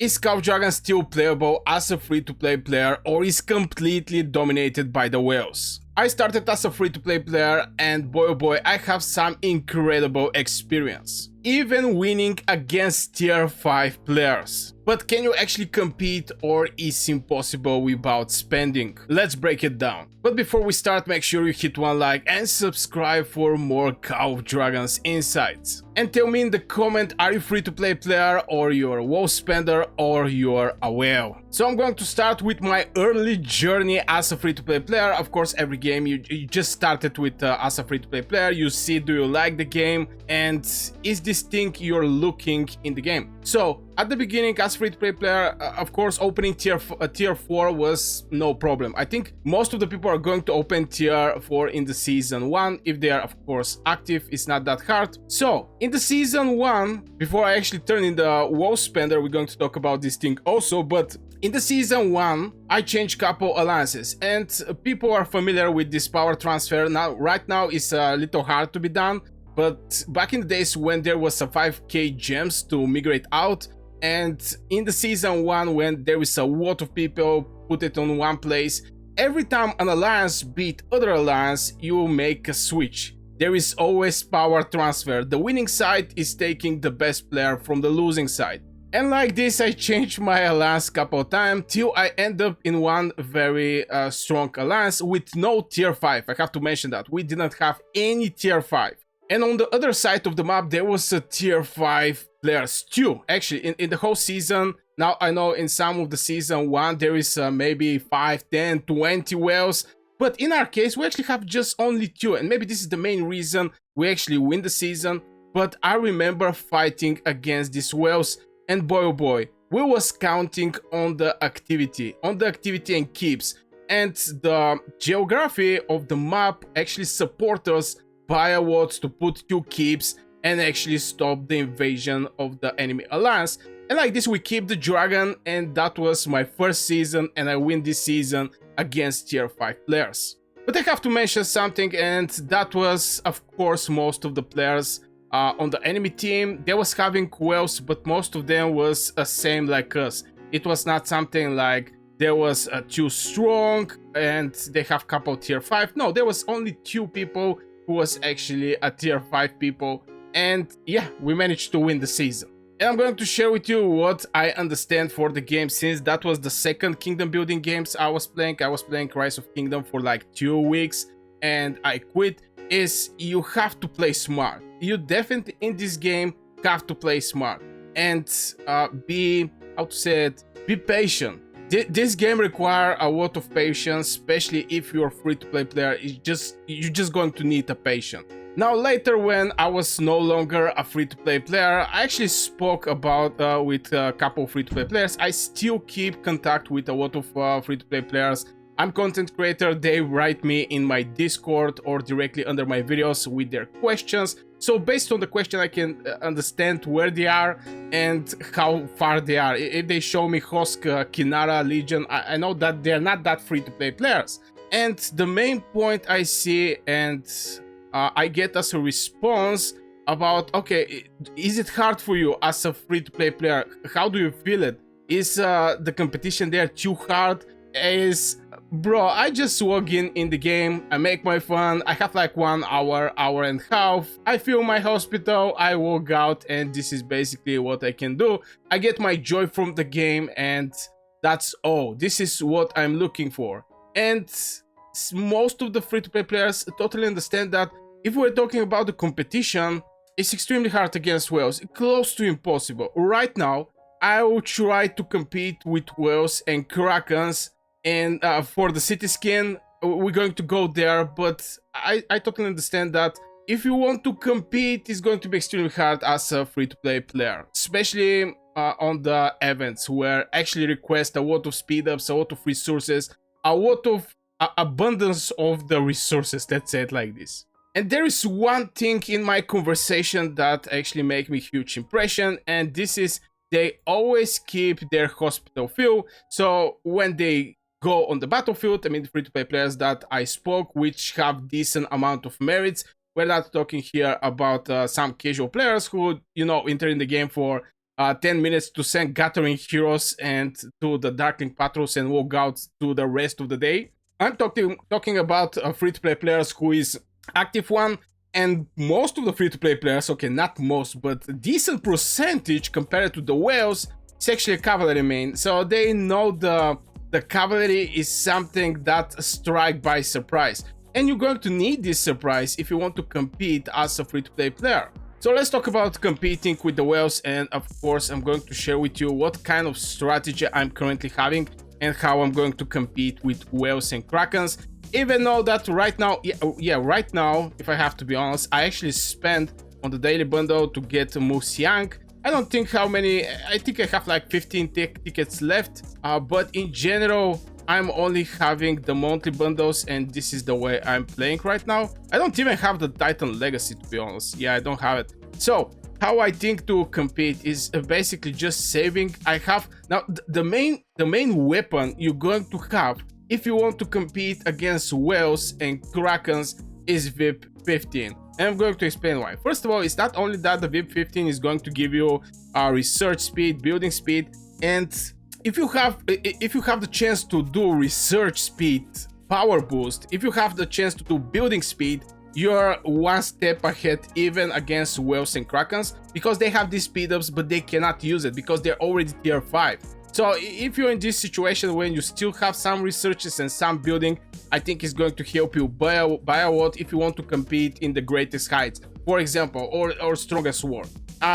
Is Call of Dragon still playable as a free-to-play player, or is completely dominated by the whales? I started as a free-to-play player, and boy oh boy, I have some incredible experience, even winning against tier 5 players. But can you actually compete, or is impossible without spending? Let's break it down. But before we start, make sure you hit one like and subscribe for more Call of Dragon's insights. And tell me in the comment, are you free-to-play player, or you're a WoW spender, or you're a whale? So I'm going to start with my early journey as a free-to-play player. Of course, every game you just started with as a free-to-play player, you see, do you like the game, and is this thing you're looking in the game? So at the beginning, as free-to-play player, of course, opening tier 4 was no problem. I think most of the people are going to open tier 4 in the season 1 if they are, of course, active. It's not that hard. So in the season 1, before I actually turn in the WoW spender, we're going to talk about this thing also, but in the season 1, I changed couple alliances, and people are familiar with this power transfer. Now, right now, it's a little hard to be done, but back in the days when there was a 5k gems to migrate out, and in the season 1, when there is a lot of people put it on one place, every time an alliance beat other alliance, you make a switch. There is always power transfer. The winning side is taking the best player from the losing side. And like this, I changed my alliance couple times till I end up in one very strong alliance with no tier 5. I have to mention that we didn't have any tier 5. And on the other side of the map, there was a tier 5 players too. Actually, in the whole season, now I know in some of the season 1, there is maybe 5, 10, 20 whales. But in our case, we actually have just only 2. And maybe this is the main reason we actually win the season. But I remember fighting against these whales. And boy oh boy, we was counting on the activity and keeps. And the geography of the map actually support us by a lot to put 2 keeps and actually stop the invasion of the enemy alliance. And like this, we keep the dragon, and that was my first season, and I win this season against tier 5 players. But I have to mention something, and that was, of course, most of the players on the enemy team, they was having whales, but most of them was same like us. It was not something like there was too strong and they have couple tier 5. No, there was only 2 people who was actually a tier 5 people, and yeah, we managed to win the season. And I'm going to share with you what I understand for the game, since that was the second kingdom building games I was playing. I was playing Rise of Kingdom for like 2 weeks and I quit. Is you have to play smart. You definitely in this game have to play smart and be, how to say it, be patient. This game requires a lot of patience, especially if you're a free-to-play player. You're just going to need a patience. Now later, when I was no longer a free-to-play player, I actually spoke about with a couple of free-to-play players. I still keep contact with a lot of free-to-play players. I'm content creator, they write me in my Discord or directly under my videos with their questions. So based on the question, I can understand where they are and how far they are. If they show me Hosk, Kinara, Legion, I know that they're not that free-to-play players. And the main point I see and I get as a response about, okay, is it hard for you as a free-to-play player? How do you feel it? Is the competition there too hard? Bro, I just log in the game, I make my fun, I have like 1 hour, hour and a half, I fill my hospital, I walk out, and this is basically what I can do. I get my joy from the game, and that's all. This is what I'm looking for. And most of the free-to-play players totally understand that if we're talking about the competition, it's extremely hard against whales, close to impossible. Right now, I will try to compete with whales and Krakens. And for the city skin, we're going to go there, but I totally understand that if you want to compete, it's going to be extremely hard as a free-to-play player, especially on the events where actually request a lot of speed ups, a lot of resources, a lot of abundance of the resources, let's say it like this. And there is one thing in my conversation that actually make me huge impression, and this is they always keep their hospital full. So when they go on the battlefield, I mean, the free-to-play players that I spoke, which have decent amount of merits. We're not talking here about some casual players who, you know, enter in the game for 10 minutes to send gathering heroes and to the Darkling Patrols and walk out to the rest of the day. I'm talking about free-to-play players who is active one, and most of the free-to-play players, okay, not most, but a decent percentage compared to the whales, is actually a cavalry main. So they know the cavalry is something that strike by surprise. And you're going to need this surprise if you want to compete as a free-to-play player. So let's talk about competing with the whales, and of course I'm going to share with you what kind of strategy I'm currently having and how I'm going to compete with whales and krakens. Even though that right now, right now, if I have to be honest, I actually spent on the daily bundle to get Moose Young. I don't think how many, I think I have like 15 tickets left, but in general, I'm only having the monthly bundles, and this is the way I'm playing right now. I don't even have the Titan Legacy, to be honest. Yeah, I don't have it. So how I think to compete is basically just saving. I have now the main weapon you're going to have if you want to compete against whales and krakens is VIP 15. And I'm going to explain why. First of all, it's not only that the VIP 15 is going to give you research speed, building speed, and if you have the chance to do research speed, power boost, if you have the chance to do building speed, you're one step ahead even against whales and krakens, because they have these speed ups but they cannot use it because they're already tier 5. So if you're in this situation when you still have some researches and some building, I think it's going to help you by a lot if you want to compete in the greatest heights, for example, or strongest sword.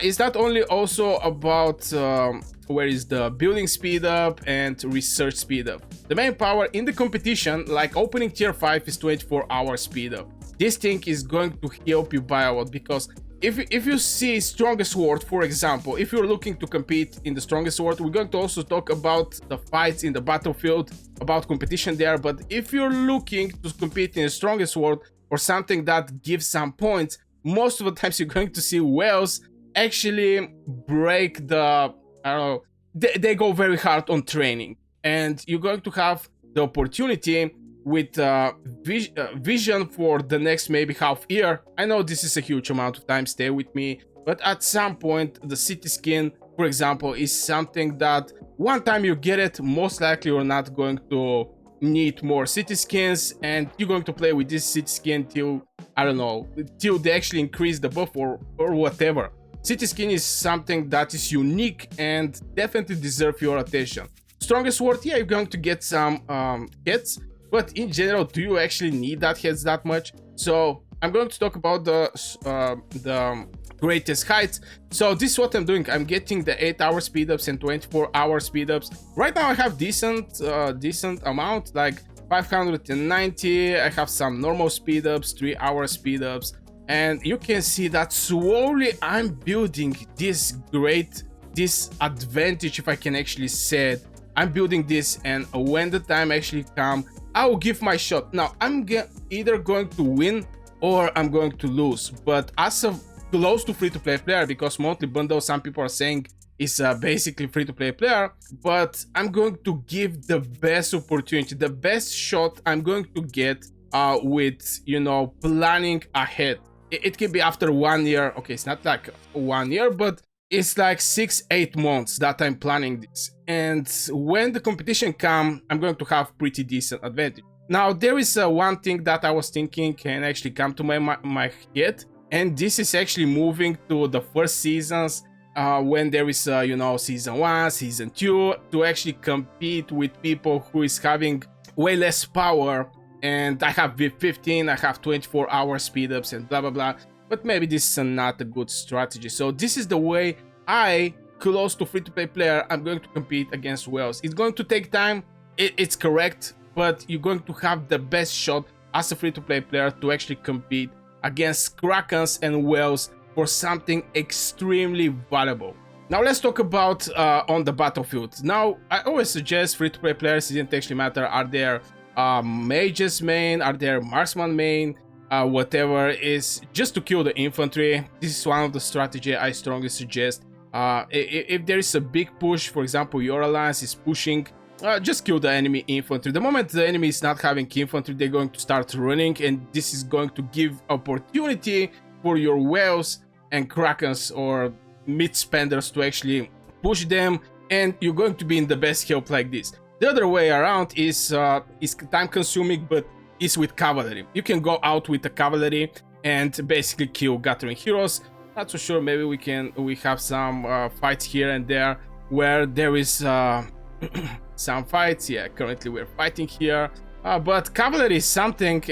Is that only also about where is the building speed up and research speed up? The main power in the competition, like opening tier 5, is 24-hour speed up. This thing is going to help you by a lot, because if you see strongest sword, for example, if you're looking to compete in the strongest sword, we're going to also talk about the fights in the battlefield, about competition there. But if you're looking to compete in the strongest sword or something that gives some points, most of the times you're going to see whales actually break the, I don't know, they go very hard on training, and you're going to have the opportunity with vision for the next maybe half year. I know this is a huge amount of time, stay with me, but at some point the city skin, for example, is something that one time you get it, most likely you're not going to need more city skins, and you're going to play with this city skin till, I don't know, till they actually increase the buff or whatever. City skin is something that is unique and definitely deserve your attention. Strongest sword, yeah, you're going to get some hits, but in general, do you actually need that hits that much? So I'm going to talk about the greatest heights. So this is what I'm doing. I'm getting the 8-hour speed ups and 24-hour speed ups. Right now I have decent amount, like 590. I have some normal speed ups, 3-hour speed ups, and you can see that slowly I'm building this advantage, if I can actually say it. I'm building this, and when the time actually comes, I will give my shot. Now I'm either going to win or I'm going to lose, but as a close to free-to-play player, because monthly bundle, some people are saying is basically free-to-play player, but I'm going to give the best opportunity, the best shot I'm going to get with, you know, planning ahead. It can be after 1 year. Okay, it's not like 1 year, but it's like 6-8 months that I'm planning this. And when the competition comes, I'm going to have pretty decent advantage. Now, there is one thing that I was thinking can actually come to my head, and this is actually moving to the first seasons when there is, you know, season 1, season 2, to actually compete with people who is having way less power. And I have VIP 15, I have 24-hour speed ups and blah blah blah. But maybe this is not a good strategy. So this is the way I, close to free-to-play player, I'm going to compete against whales. It's going to take time, it's correct, but you're going to have the best shot as a free-to-play player to actually compete against krakens and whales for something extremely valuable. Now let's talk about on the battlefield. Now I always suggest free-to-play players, it doesn't actually matter, are there mages main, are there marksman main, whatever, is just to kill the infantry. This is one of the strategy I strongly suggest. If there is a big push, for example, your alliance is pushing, just kill the enemy infantry. The moment the enemy is not having infantry, they're going to start running, and this is going to give opportunity for your whales and krakens, or mid spenders to actually push them, and you're going to be in the best help like this. The other way around is time consuming, but is with cavalry. You can go out with the cavalry and basically kill gathering heroes. Not so sure, maybe we have some fights here and there where there is some fights. Yeah, currently we're fighting here, but cavalry is something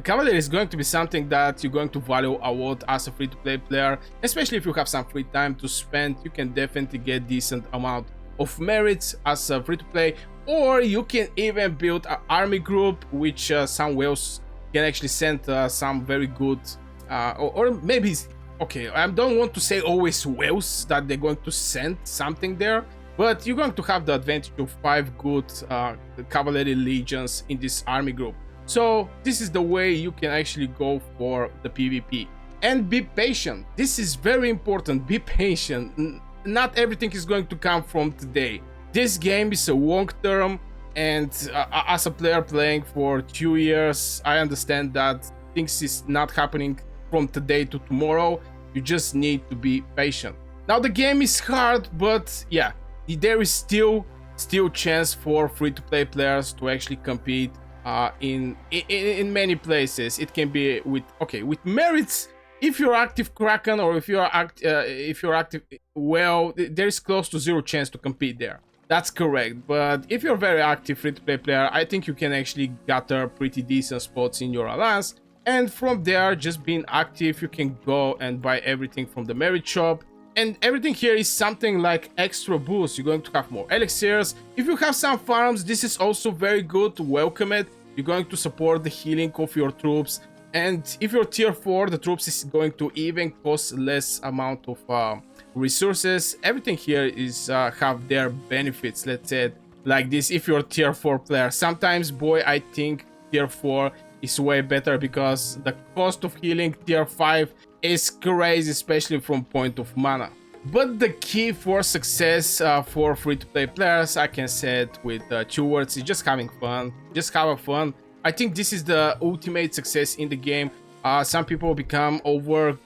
cavalry is going to be something that you're going to value a lot as a free-to-play player, especially if you have some free time to spend. You can definitely get decent amount of merits as a free-to-play, or you can even build an army group, which some whales can actually send some very good or maybe, okay, I don't want to say always whales that they're going to send something there, but you're going to have the advantage of 5 good cavalry legions in this army group. So this is the way you can actually go for the PvP. And be patient. This is very important. Be patient. Not everything is going to come from today. This game is a long term, and as a player playing for 2 years, I understand that things is not happening from today to tomorrow. You just need to be patient. Now the game is hard, but yeah, there is still chance for free-to-play players to actually compete in many places. It can be with merits. If you're active Kraken, or if you're active, well, there is close to 0 chance to compete there. That's correct. But if you're a very active free-to-play player, I think you can actually gather pretty decent spots in your alliance. And from there, just being active, you can go and buy everything from the merit shop. And everything here is something like extra boost. You're going to have more elixirs. If you have some farms, this is also very good. Welcome it. You're going to support the healing of your troops. And if you're tier 4, the troops is going to even cost less amount of resources. Everything here is have their benefits, let's say it like this. If you're tier 4 player, sometimes, boy, I think tier 4 is way better, because the cost of healing tier 5 is crazy, especially from point of mana. But the key for success for free-to-play players, I can say it with 2 words, is just having fun. Just have fun. I think this is the ultimate success in the game. Some people become over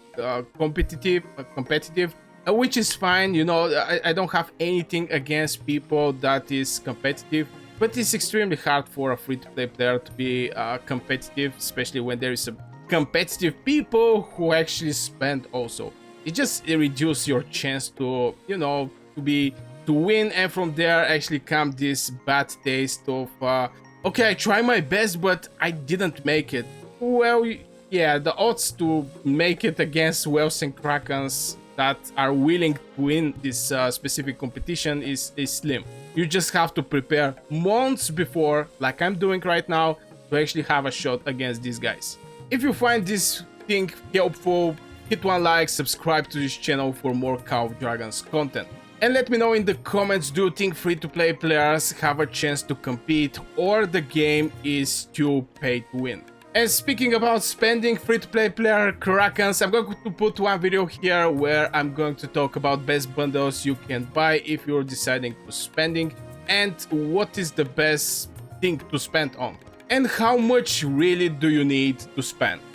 competitive, which is fine. You know, I don't have anything against people that is competitive, but it's extremely hard for a free-to-play player to be competitive, especially when there is a competitive people who actually spend also. It just reduces your chance to, you know, to win, and from there actually come this bad taste of okay, I try my best, but I didn't make it. Well, yeah, the odds to make it against whales and krakens that are willing to win this specific competition is slim. You just have to prepare months before, like I'm doing right now, to actually have a shot against these guys. If you find this thing helpful, hit 1 like, subscribe to this channel for more Call of Dragons content. And let me know in the comments, do you think free-to-play players have a chance to compete, or the game is too pay to win? And speaking about spending, free-to-play player Krakens, I'm going to put 1 video here where I'm going to talk about best bundles you can buy if you're deciding to spending, and what is the best thing to spend on, and how much really do you need to spend.